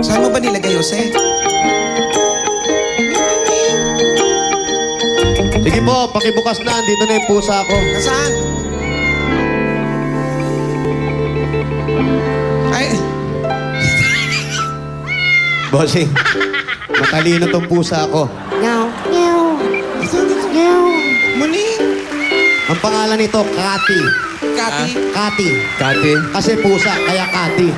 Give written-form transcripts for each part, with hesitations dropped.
Saan mo ba nilagay, Jose? Sige po, pakibukas na. Dito na yung pusa ko. Nasaan? Ay, Bossing, matalino tong pusa ko. Meow. Meow. Meow. muling. Ang pangalan nito, Kati. Kati. Kati. Kati, Kasi pusa, kaya Kati.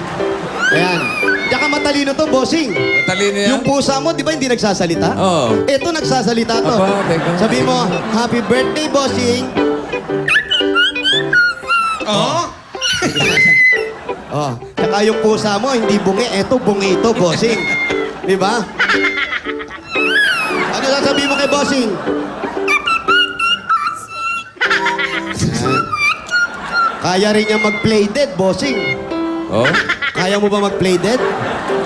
Ayan. Tsaka matalino to, bossing. matalino yan? Yung pusa mo, di ba hindi nagsasalita? Oo. Ito nagsasalita to. Aba, teka. Sabi mo, happy birthday, bossing. Oo. Oh, tsaka yung pusa mo, hindi bungi. Eto, bungi ito, bossing. Di ba? Ano sasabihin mo kay bossing? Ayan. Kaya rin niya mag-play dead, bossing. Oh? Kaya mo ba mag-play dead?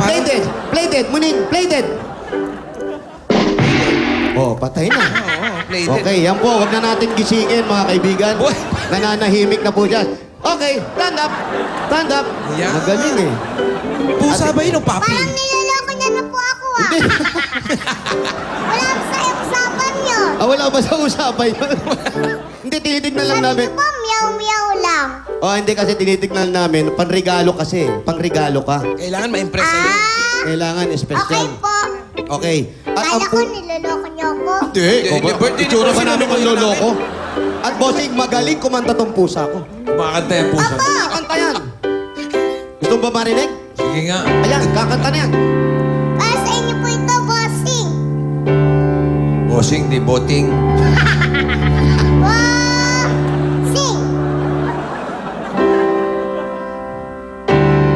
Play dead! Play dead! Muning! Play dead! Oh, patay na. Oo, play dead. Okay, yan po. Huwag na natin gisingin, mga kaibigan. Boy. Nananahimik na po dyan. Okay, stand up. Stand up. Yan. Magaling eh. Pusa ba yun o papi? Parang niloloko niya na po ako ah. Hindi. Wala sa usapan niyo. Wala ba sa usapan yun? Hindi, tinitignan lang namin. Sabi niyo po, meow-meow lang. Oh, hindi kasi tinitignan namin. Panregalo kasi. Pangregalo ka. Kailangan ma-impress sa'yo. Kailangan Okay espesyal. po. Okay. At Kala ko niloloko niyo ako. Hindi. Hindi, birthday ni Itsura ba Bossing, namin ano ba yun manloloko? At bossing, magaling kumanta tong pusa ko. Kumakanta yung pusa. Kakanta yan. Gusto mo ba marinig? Sige nga. Ayan, kakanta na yan. Para sa inyo po ito, bossing. Bossing, di boting. Bossing.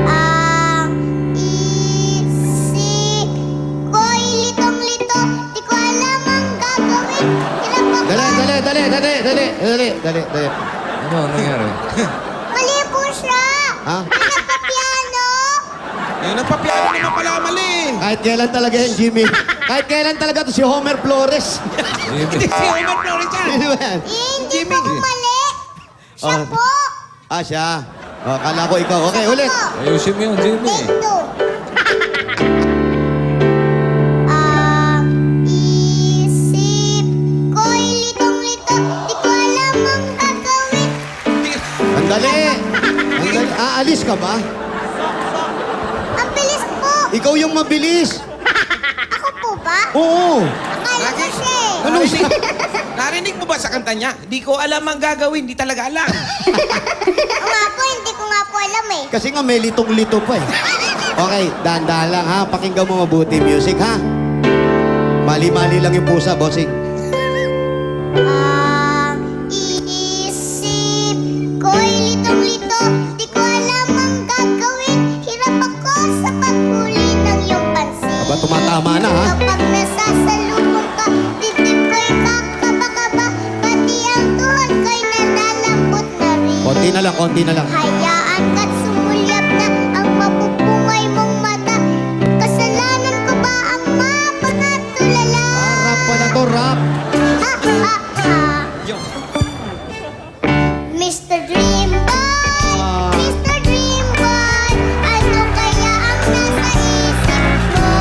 Ang isip ko'y litong-lito. Di ko alam ang gagawin. Hirap ako. Dali. Ano nangyari? Mali po siya. Ha? Nagpa-piano. Yung nagpapiano naman pala mali. Kahit kailan talaga yan, Jimmy. Kahit kailan talaga to si Homer Flores. Hindi si Homer Flores yan. Sino ba yan? Hindi Jimmy. po mali. Siya Oh. po. Siya. Oh, kala ko ikaw. Okay, ulit. Ayusin mo yun, Jimmy. Ito. Ang isip ko'y litong-lito. Di ko alam ang gagawin. Andali. Aalis ka ba? Ang bilis po. Ikaw yung mabilis. Ako po ba? Oo. Akala ko siya eh. Ano siya? Narinig mo ba sa kanta niya? Di ko alam ang gagawin. Di talaga alam. O nga po, hindi ko nga po alam eh. Kasi nga may litong-lito pa eh. Okay, dahan-dahan lang ha. Pakinggan mo mabuti music ha. Mali-mali lang yung pusa, bossing. Ang isip ko'y litong-lito. Di ko alam ang gagawin. Hirap ako sa paghuli ng iyong pansin. Aba, tumatama na ha. Kapag nasasalubong ka, dibdib ko'y kakaba-kaba. Pati ang tuhod ko'y nalalambot na rin. Konti na lang. Hayaan ka't sumulyap na ang mapupungay mong mata. Kasalanan ko ba ang mapangatulala? Rap pala to, rap. Ha, ha, ha. Yo. Mr. Dream Boy, Mr. Dream Boy, ano kaya ang nasa isip mo?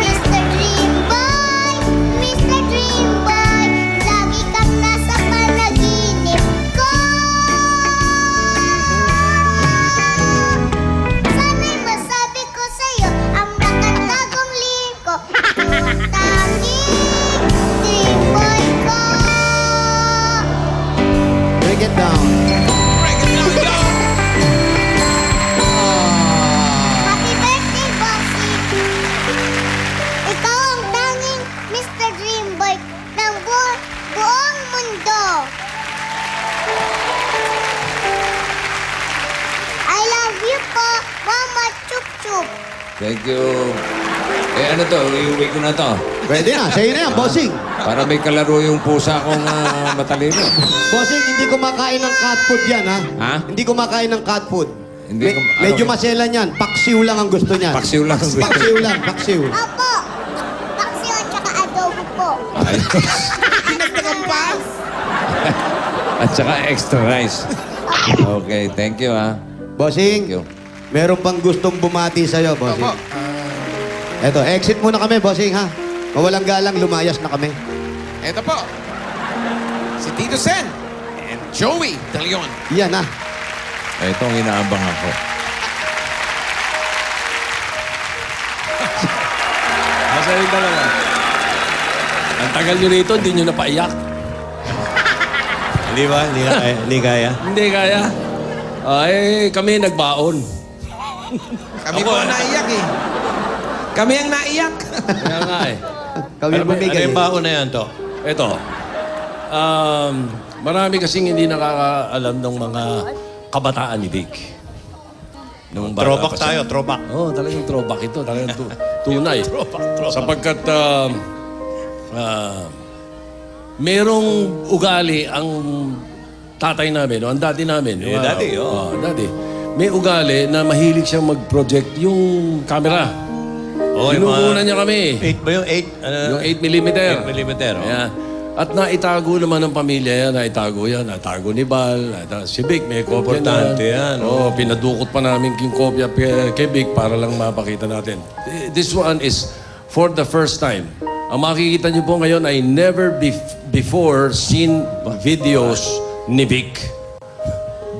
Mr. Dream Boy, Mr. Dream Boy, lagi kang nasa panaginip ko. Sana'y masabi ko sa'yo ang nakatagong lihim ko. Tanging Dream Boy ko. Break it down. Happy birthday, Bossy! Ikaw ang tanging Mr. Dream Boy ng buong mundo. I love you po, Mama Chup Chup. Thank you. Ano to? Iuwi ko na to. Pwede na, sa'yo na yan, bossing. Para may kalaro yung pusa kong matalino. Bossing, hindi kumakain ng cat food yan, ha? Ha? Hindi kumakain ng cat food. Hindi Medyo ano? maselan yan. Paksiw lang ang gusto niyan. Paksiw lang ang gusto. Paksiw lang, paksiw. Opo, paksiw at saka adobo po. Ayos. Pinagdagan pa? At saka extra rice. Okay, thank you ha. Bossing, Thank you. Meron pang gustong bumati sa'yo, bossing. Opo. Eto, exit muna kami, bossing, ha? Mawalang galang, lumayas na kami. Ito po. Si Tito Sen and Joey De Leon. Yan, ha? Ito ang inaabang ako. Nasa rin talaga. Ang tagal nyo rito, hindi nyo napaiyak. Hindi ba? Hindi kaya? Hindi kaya. Ay, kami nagbaon. Kami po ang naiyak eh. Kami ang naiyak. Kaya nga eh. Kami Ano bumigay. yung baon na yan to? Ito. Marami kasing hindi nakakaalam ng mga kabataan ni Vic. Nung bata Throwback pa siya. tayo, throwback. Oo, talagang throwback ito. Talagang tunay. Sapagkat merong ugali ang tatay namin, o ang daddy namin. Eh, daddy, daddy. May ugali na mahilig siyang mag-project yung camera. Oh, yung Inuuna mga- niya kami. 8 ba yung 8? Yung 8mm. 8mm, oh. Ayan. At naitago naman ng pamilya yan, naitago yan. Naitago ni Bal, si Vic, may kopya na. Importante yan, Oo, pinadukot pa namin yung kopya kay Vic para lang mapakita natin. This one is for the first time. Ang makikita niyo po ngayon ay never before seen videos ni Vic.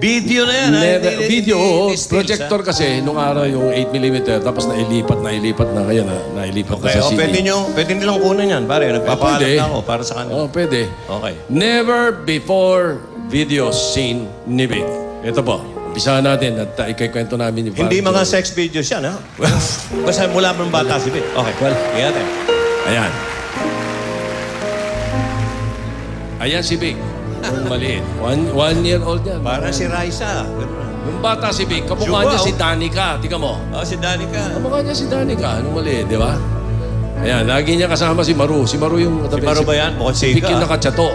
Video na yan. Never, video, oo. stills, Projector kasi, nung araw yung 8mm, tapos nailipat na ngayon, nailipat Okay, na sa CD. pwede nilang kunin yan. Pare, nagpapaalam pwede. na ako para sa kanila. Oh, pwede. Okay. Never before videos seen ni Vic. Ito po, umpisahan natin at ikikwento namin ni Hindi Barjo. mga sex videos yan, ha? Basta mula ng bata si Vic. Okay, well, tingnan natin. Ayan. Ayan si Vic. Yung maliit. One year old yan. Parang si Raisa. Yung bata si Vic, kamukha Juba, niya oh. si Danica. Tika mo. Oh, si Danica. Kamukha niya si Danica. Nung maliit, di ba? Ayan, lagi niya kasama si Maru. Si Maru yung... Si Maru ba yan? Bukod Si Vic yung siga. nakatsato.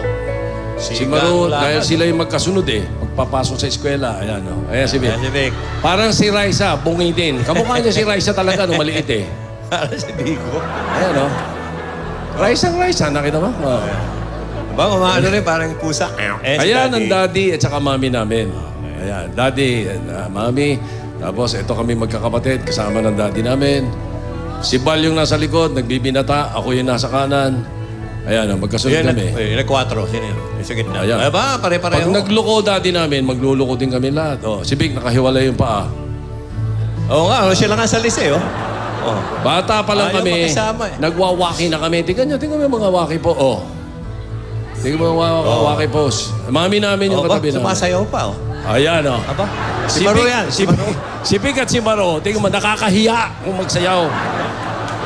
Si Siga, Maru, lakad. dahil sila yung magkasunod eh. Pagpapasok sa eskwela. Ayan, oh. Ayan si Vic. Ayan si Vic. Parang si Raisa, bungi din. Kamukha niya si Raisa talaga nung maliit eh. Parang si Vico. Ayan, oh. Raisa, nakita mo? Oh. Ba, umaano rin, parang pusa. Eh, si Ayan Daddy. ang daddy at saka mami namin. Ayan, daddy and mami. Tapos ito kami magkakapatid, kasama ng daddy namin. Si Bal yung nasa likod, nagbibinata. Ako yung nasa kanan. Ayan, magkasunod Ayan, kami. yung 4. Sino yun? Yung sa gitna. Ayan. Ay ba, pare-pareho. Pag nagluko daddy namin, magluluko din kami lahat. Oh, si Vic, nakahiwalay yung paa. Oo nga, sila nga sa liseo. Oh. Bata pa lang Ayaw kami, makisama eh. nagwawaki na kami. Tingnan mo yung mga waki po. Oh. Tingnan mo yung mga waki pose. Mami namin yung Oh, ba, katabi namin. sumasayaw pa, oh. Ayan, oh. Aba, si Maro Vic- yan. Si Vic at si Maro, tingnan mo, nakakahiya kung magsayaw.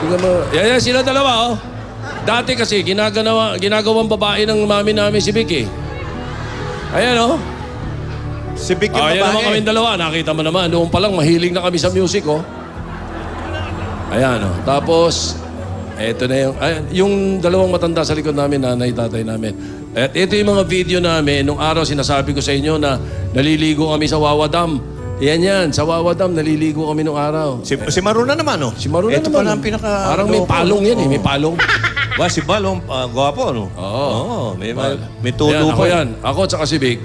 Tingnan mo, yan sila dalawa, oh. Dati kasi, ginagawang babae ng mami namin si Vic, eh. Ayan, oh. Si Vic yung Ayan naman babae. kami dalawa, nakita mo naman. Noong pa lang, mahilig na kami sa music, oh. Ayan, oh. Tapos, eto na yung dalawang matanda sa likod namin, nanay, tatay namin. At ito yung mga video namin. Nung araw, sinasabi ko sa inyo na naliligo kami sa Wawa Dam. Yan, sa Wawa Dam, naliligo kami nung araw. Si Maro na naman, oh. Si Maro na Ito naman. pala ang pinaka... Parang may palong yan, eh. May palong. Ba, si Balong, gwapo, no? Oo. May tulo Yan, ako pa. yan. Ako at saka si Vic.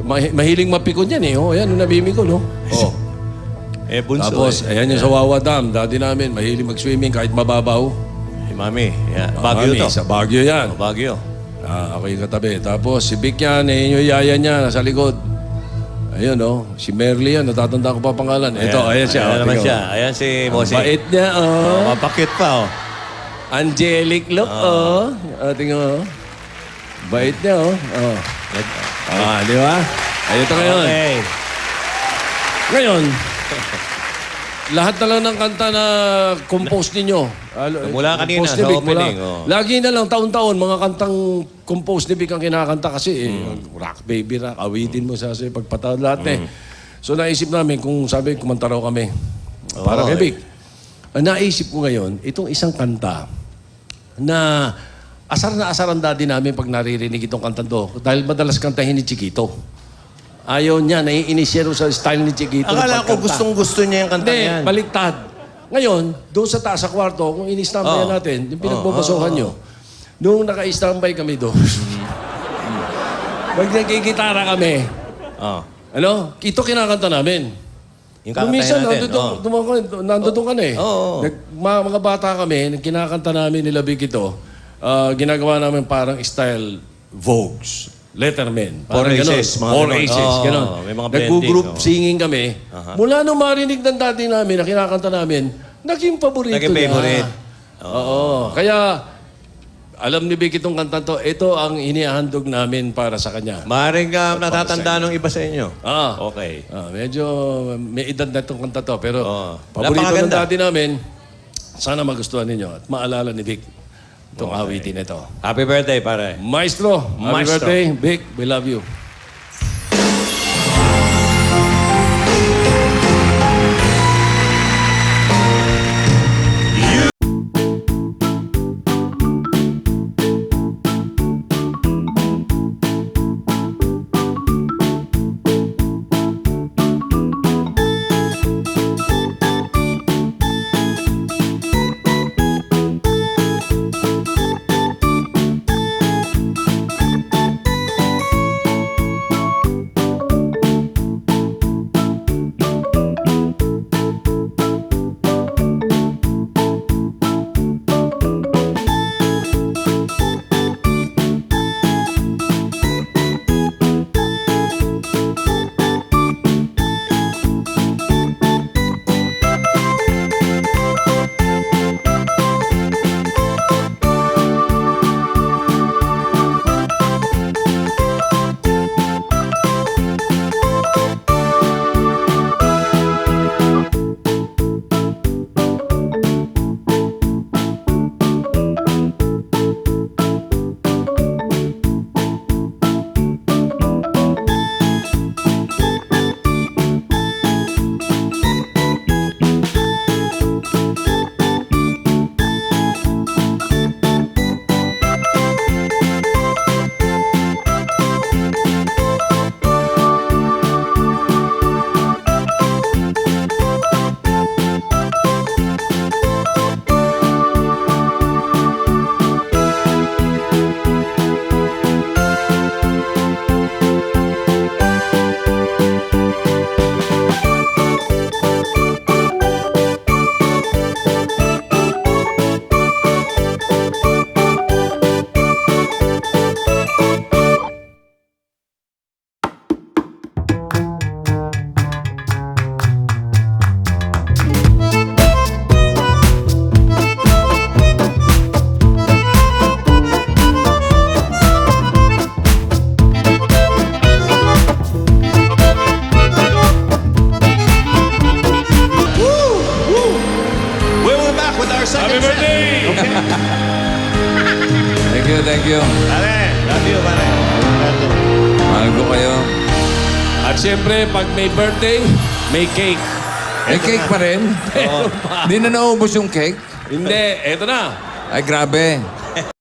Mahiling mapikon yan, eh. Oh, yan, yung nabimi ko, no? Oh. Eh, bunso, Tapos, eh. ayan yung sa Wawa Dam. Dati namin, mahiling mag-swimming kahit mababaw. Si Mami. Yeah. Baguio Mami, to. Sa Baguio yan. Oh, Baguio. Ako yung katabi. Tapos si Vic yan, yung yaya niya, nasa likod. Ayun, oh. Si Merly yan, natatanda ko pa pangalan. Ito, ayan siya. Ayan oh, naman tingnan siya. mo. Ayan si Ang Bossing. bait niya, oh. Mapakit pa, oh. Angelic look, oh. Tingnan mo. Bait niya, oh. Di ba? Ay, ito ngayon. Okay. Ngayon, lahat na lang ng kanta na compose ninyo. Mula kanina, compose ni sa Vic, opening, oh. Lagi na lang, taon-taon, mga kantang compose ni Vic ang kinakanta kasi. Rock, baby, rock, awitin mo sa pagpatawad lahat eh. So naisip namin kung sabi, kumanta raw kami. Para kay Vic. Ang naisip ko ngayon, itong isang kanta na asar ang daddy namin pag naririnig itong kanta to. Dahil madalas kantahin ni Chiquito. Ayaw niya, naiinis siya sa style ni Chiquito. na Akala ko pagkanta. gustong-gusto niya yung kanta Hindi, yan. baliktad. Ngayon, doon sa taas sa kwarto, kung in-standby natin, yung pinagbubasohan nyo, nung naka-standby kami doon, pag nagkikitara kami, Oh. ano, ito kinakanta namin. Yung Kung kakantahin minsan, natin. nandun ka na eh. Oo. Mga bata kami, kinakanta namin nila Vic ito, ginagawa namin parang style Vogues, Letterman. Four Aces, mga Four ganon. Aces, Oo, ganon. may mga blending, Nag-group oo. singing kami. Mula nung marinig ng dati namin na kinakanta namin, naging paborito Naging niya. favorite. Oo. Kaya, alam ni Vic itong kanta to, ito ang inihandog namin para sa kanya. Maaaring natatanda ng iba sa inyo. Okay. Medyo may edad na itong kanta to, pero Oo. paborito ng Napakaganda. dati namin, sana magustuhan ninyo at maalala ni Vic itong awitin ito. Happy birthday, pare. Maestro, happy Maestro. birthday. Vic, we love you. We're back with our second Happy birthday! Thank you. Pare, love you, pare. Mahal ko kayo. At siyempre, pag may birthday, may cake. May cake pa rin? Hindi na naubos yung cake? Hindi, eto na. Ay, grabe.